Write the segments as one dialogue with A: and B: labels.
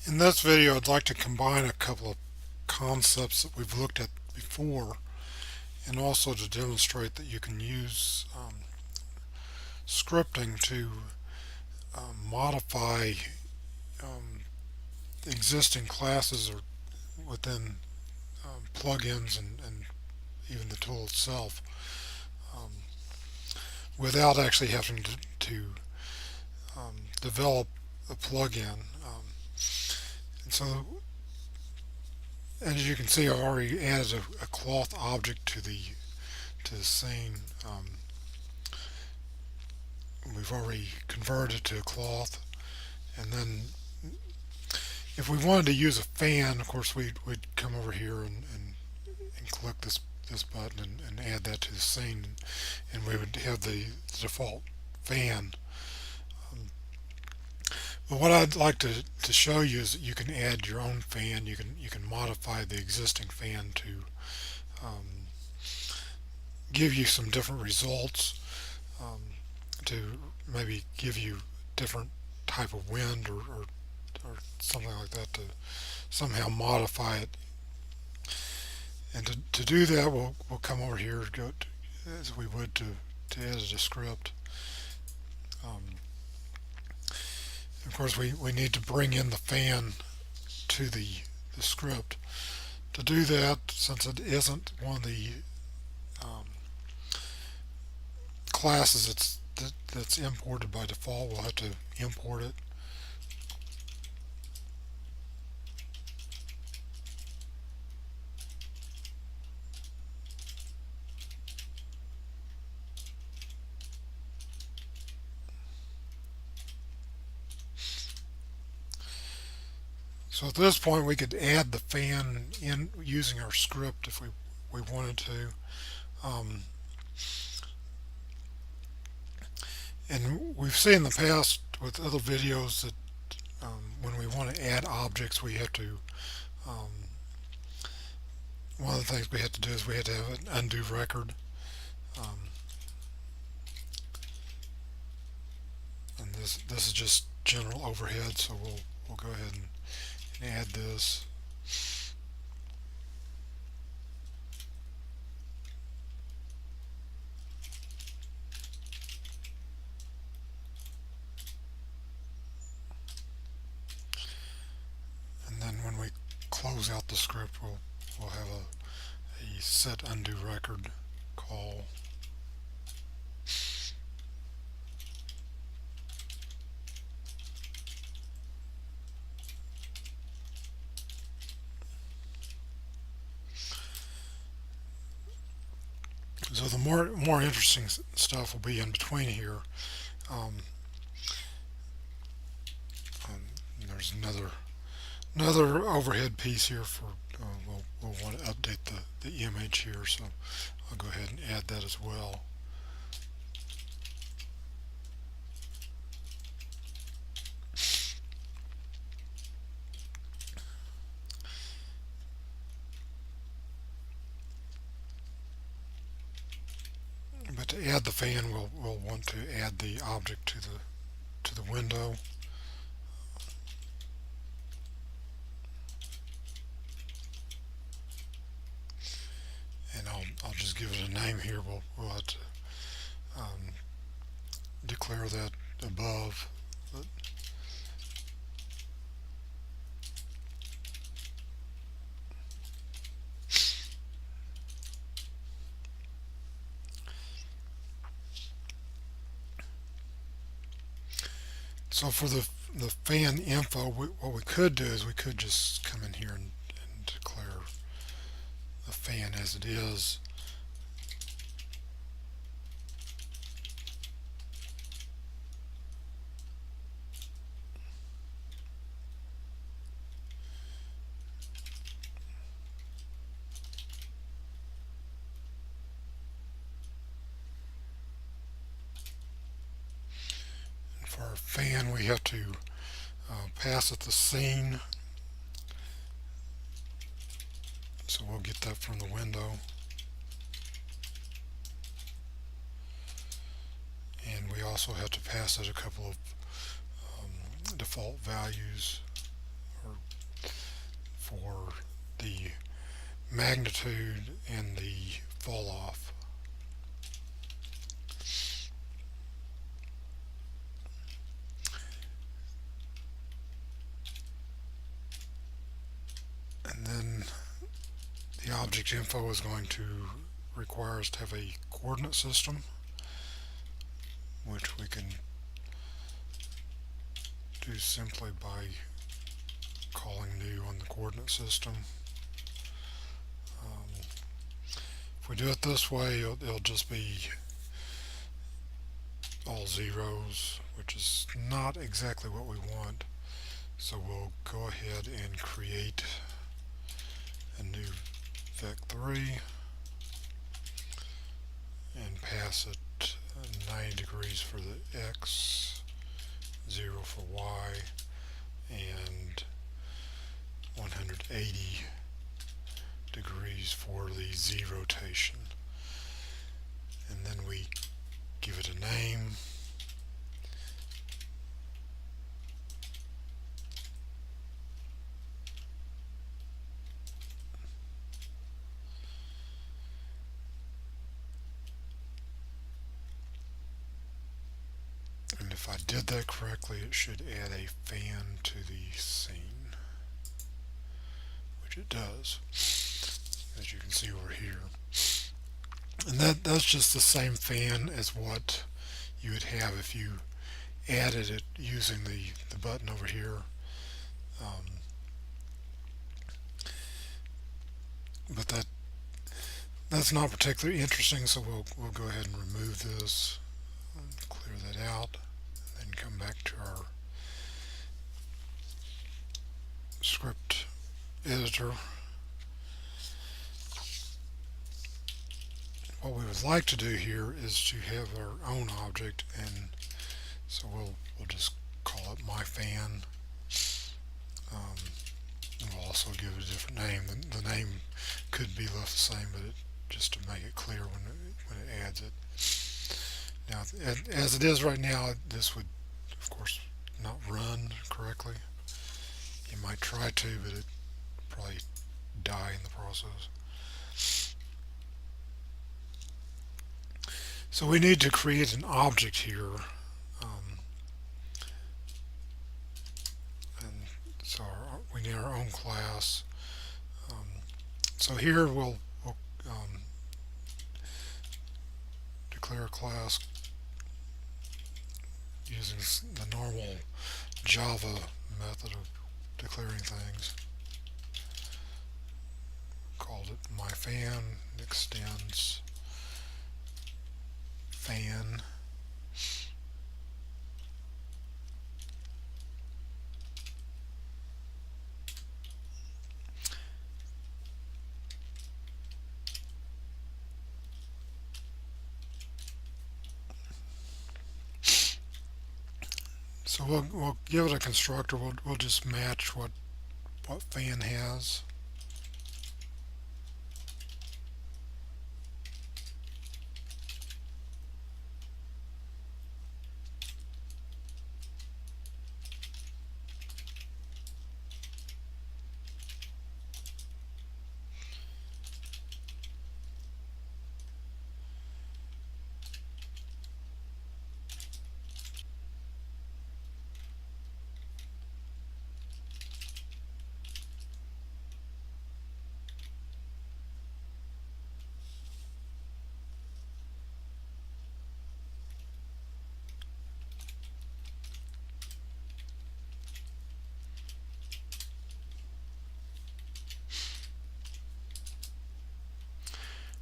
A: In this video, I'd like to combine a couple of concepts that we've looked at before, and also to demonstrate that you can use scripting to modify um, existing classes or within plugins and even the tool itself, um, without actually having to develop a plugin. And so, as you can see, I've already added a cloth object to the scene. We've already converted it to a cloth, and then if we wanted to use a fan, of course we'd come over here and click this button and add that to the scene, and we would have the default fan. Um, but what I'd like to show you is that you can add your own fan. You can modify the existing fan to um, give you some different results, um, to maybe give you different type of wind or something like that, to somehow modify it. And to do that, we'll come over here, go to, as we would to edit a script. Um, of course, we need to bring in the fan to the script. To do that, since it isn't one of the um, classes that's imported by default, we'll have to import it. So at this point, we could add the fan in using our script if we wanted to. Um, and we've seen in the past with other videos that when we want to add objects, we have to, um, one of the things we have to do is we have to have an undo record. Um, and this is just general overhead, so we'll go ahead and add this. And then when we close out the script, we'll have a set undo record call. So the more interesting stuff will be in between here. Um, there's another overhead piece here for we'll want to update the image here, so I'll go ahead and add that as well. But to add the fan, we'll want to add the object to the window. And I'll just give it a name here. We'll have to um, declare that above. But so for the fan info, what we could do is we could just come in here and declare the fan as it is. And for our fan, we have to pass it the scene. So we'll get that from the window. And we also have to pass it a couple of default values or for the magnitude and the fall off. And then the object info is going to require us to have a coordinate system, which we can do simply by calling new on the coordinate system. If we do it this way, it'll just be all zeros, which is not exactly what we want. So we'll go ahead and create a new vec3 and pass it 90 degrees for the x, 0 for y, and 180 degrees for the z rotation. And then we give it a name. And if I did that correctly, it should add a fan to the scene, which it does, as you can see over here. And that's just the same fan as what you would have if you added it using the button over here. But that's not particularly interesting, so we'll go ahead and remove this and clear that out, and then come back to our script editor. What we would like to do here is to have our own object, and so we'll just call it my fan. And we'll also give it a different name. The name could be left the same, but just to make it clear when it adds it. Now, as it is right now, this would, of course, not run correctly. You might try to, but it probably die in the process. So we need to create an object here, and so we need our own class. So here we'll declare a class using the normal Java method of declaring things. Called it myFan, extends fan. So we'll give it a constructor. We'll just match what fan has.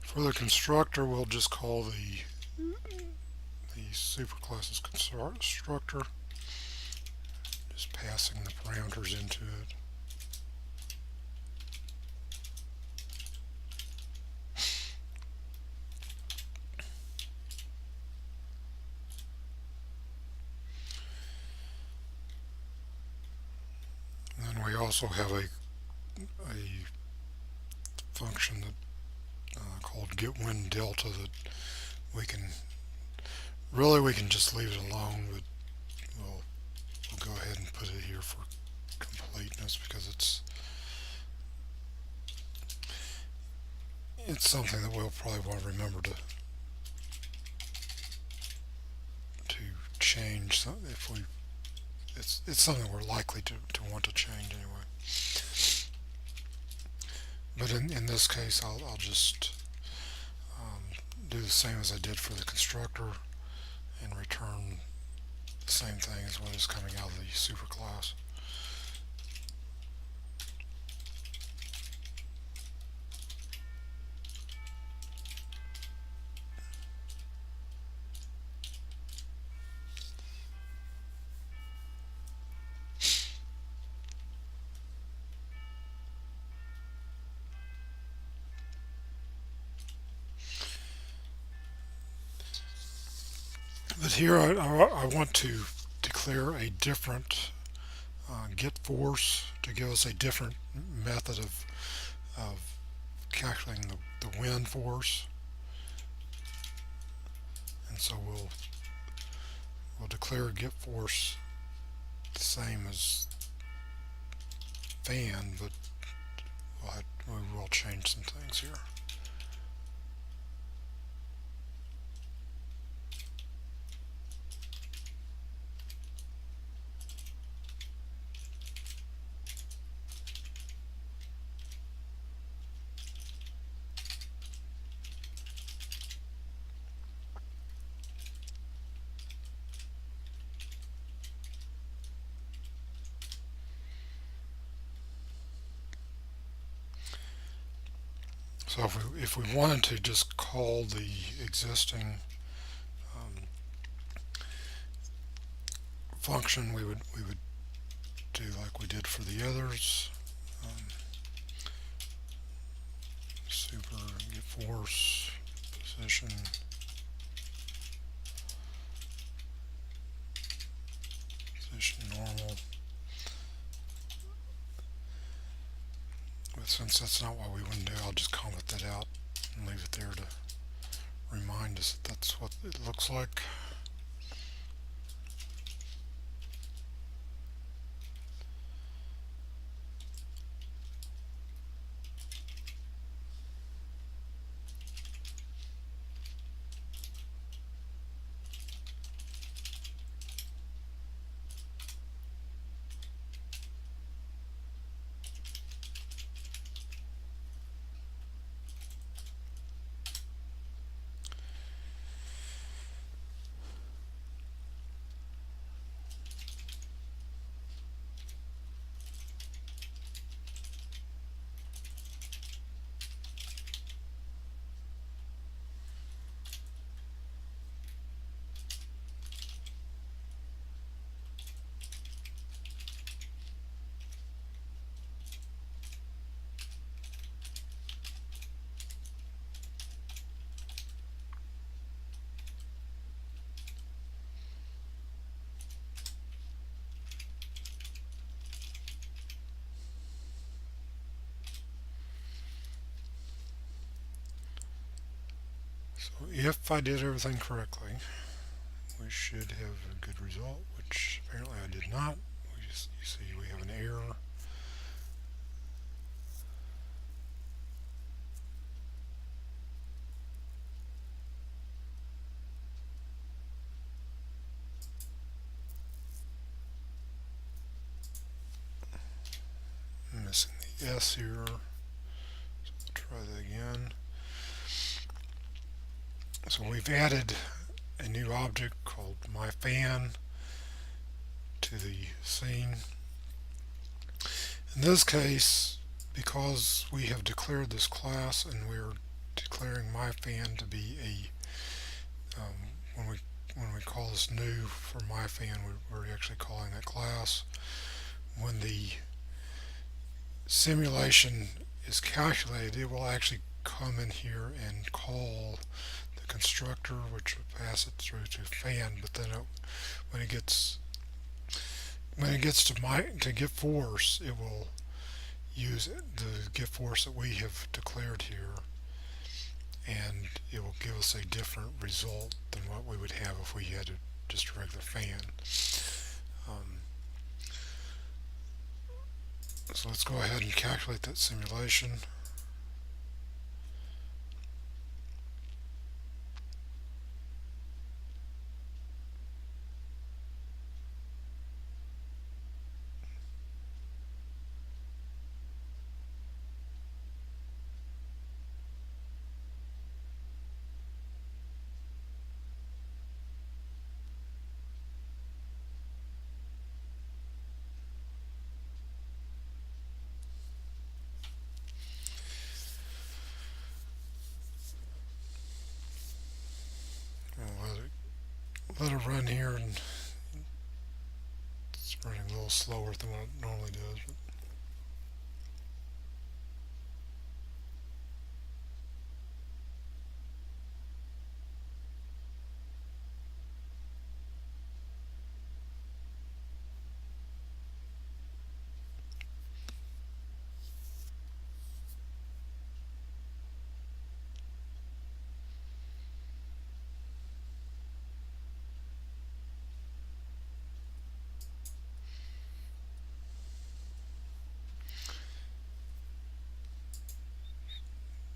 A: For the constructor, we'll just call the superclass's constructor, just passing the parameters into it. And then we also have a function that called getWinDelta that we can just leave it alone, but we'll go ahead and put it here for completeness because it's it's something that we'll probably want to remember to change if we it's something we're likely to want to change anyway. But in this case, I'll just do the same as I did for the constructor and return the same thing as what is coming out of the superclass. But here I want to declare a different get force to give us a different method of calculating the wind force. And so we'll declare get force the same as fan, but we will change some things here. So if we wanted to just call the existing function, we would do like we did for the others. Um, super get force position normal. But since that's not what we want to do, I'll just comment that out and leave it there to remind us that that's what it looks like. So if I did everything correctly, we should have a good result, which apparently I did not. You see we have an error. I'm missing the S here. So we'll try that again. So we've added a new object called myFan to the scene. In this case, because we have declared this class and we're declaring myFan to be when we call this new for myFan, we're actually calling that class. When the simulation is calculated, it will actually come in here and call the constructor, which will pass it through to fan. But then when it gets to get force, it will use the get force that we have declared here, and it will give us a different result than what we would have if we had just a regular fan. Um, so let's go ahead and calculate that simulation. let it run here, and it's running a little slower than what it normally does.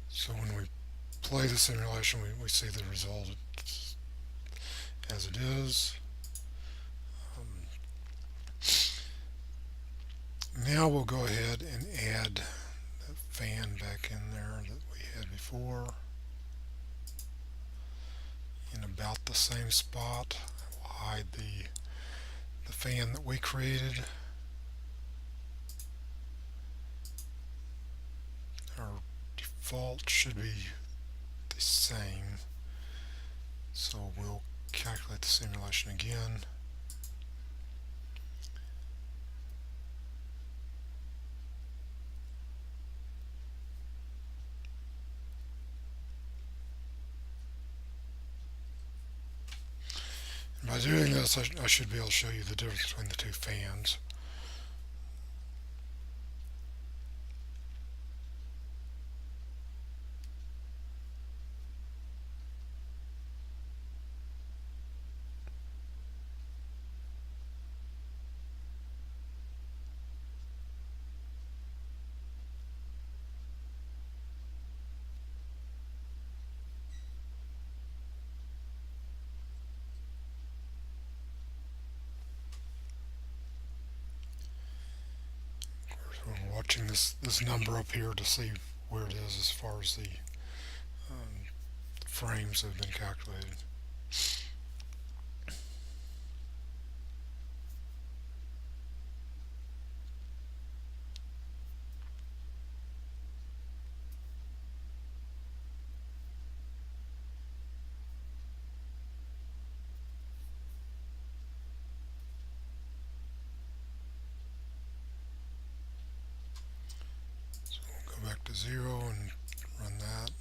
A: So when we play the simulation, we see the result as it is. Um, Now we'll go ahead and add the fan back in there that we had before in about the same spot. We'll hide the fan that we created. Our default should be the same. So we'll calculate the simulation again. And by doing this, I should be able to show you the difference between the two fans. We're watching this number up here to see where it is as far as the frames that have been calculated. Go back to 0 and run that.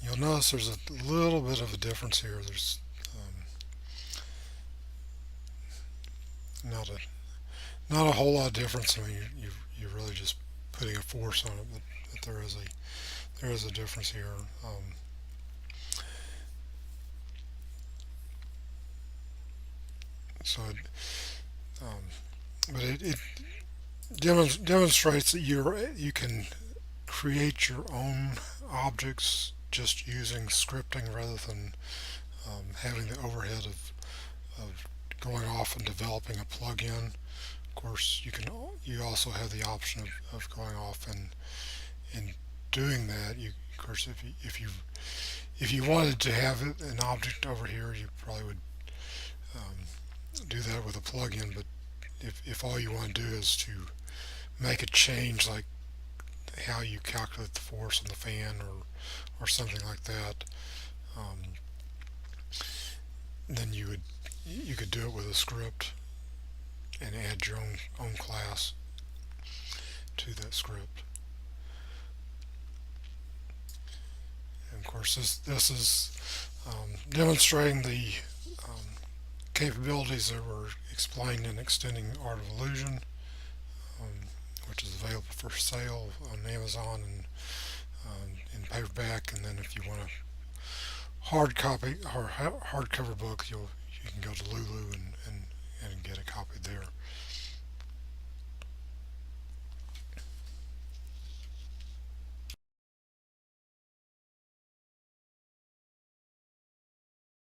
A: You'll notice there's a little bit of a difference here. There's not a whole lot of difference. I mean, you're really just putting a force on it, but there is a difference here. So, it, but it demonstrates that you can create your own objects just using scripting rather than having the overhead of going off and developing a plugin. Of course, you also have the option of going off and doing that. Of course, if you wanted to have an object over here, you probably would do that with a plugin. But if all you want to do is to make a change like how you calculate the force on the fan or something like that, um, then you could do it with a script and add your own class to that script. And of course, this is demonstrating the capabilities that were explained in Extending Art of Illusion, which is available for sale on Amazon and in paperback. And then if you want a hard copy or hardcover book, you can go to Lulu and get a copy there.